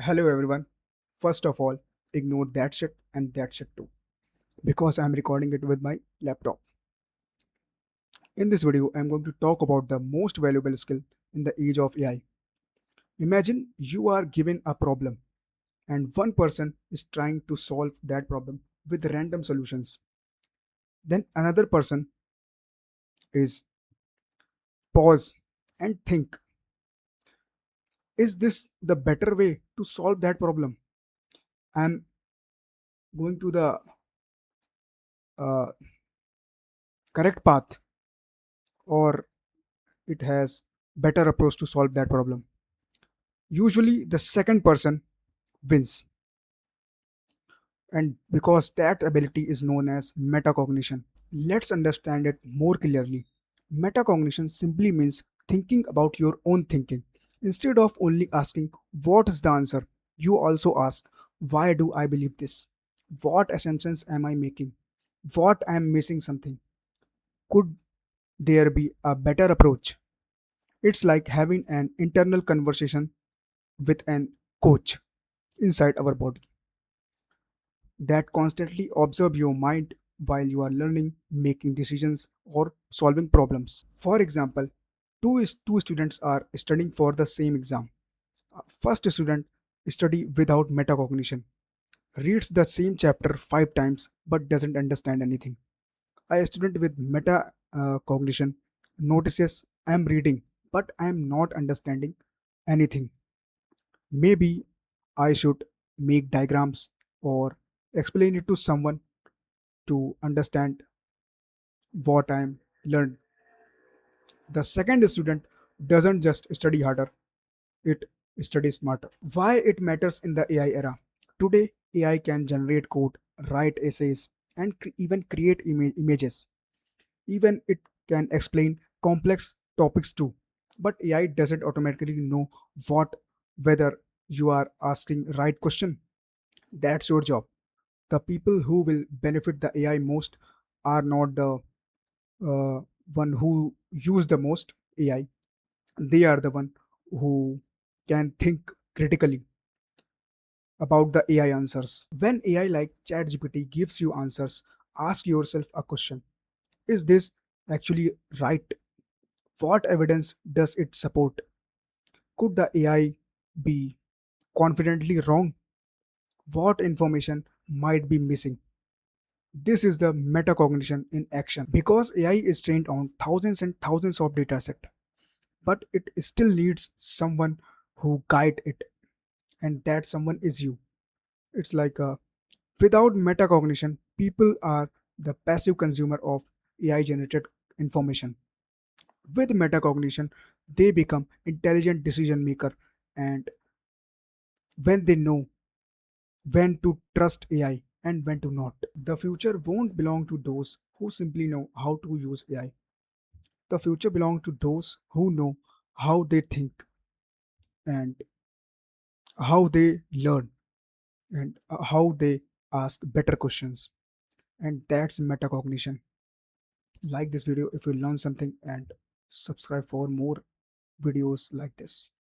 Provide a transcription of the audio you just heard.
Hello everyone. First of all, ignore that shit and that shit too because I'm recording it with my laptop. In this video, I'm going to talk about the most valuable skill in the age of AI. Imagine you are given a problem and one person is trying to solve that problem with random solutions. Then another person is pause and think, is this the better way to solve that problem? I'm going to the uh, correct path, or it has better approach to solve that problem. Usually the second person wins, and because that ability is known as metacognition. Let's understand it more clearly. Metacognition simply means thinking about your own thinking. Instead of only asking what is the answer, you also ask, why do I believe this? What assumptions am I making? What I am missing something? Could there be a better approach? It's like having an internal conversation with an coach inside our body that constantly observe your mind while you are learning, making decisions, or solving problems. For example, two students are studying for the same exam. First student study without metacognition, reads the same chapter 5 times but doesn't understand anything. A student with metacognition notices I am reading but I am not understanding anything. Maybe I should make diagrams or explain it to someone to understand what I'm learned. The second student doesn't just study harder, it studies smarter. Why it matters in the AI era? Today, AI can generate code, write essays, and even create images. Even it can explain complex topics too. But AI doesn't automatically know what whether you are asking right question. That's your job. The people who will benefit the AI most are not the uh, one who use the most AI. They are the one who can think critically about the AI answers. When AI like ChatGPT gives you answers, ask yourself a question: is this actually right? What evidence does it support? Could the AI be confidently wrong? What information might be missing? This is the metacognition in action. Because AI is trained on thousands and thousands of dataset, but it still needs someone who guide it, and that someone is you. It's like without metacognition, people are the passive consumer of AI generated information. With metacognition, they become intelligent decision maker, and when they know when to trust AI and when to not. The future won't belong to those who simply know how to use AI. The future belongs to those who know how they think and how they learn and how they ask better questions. And that's metacognition. Like this video if you learn something, and subscribe for more videos like this.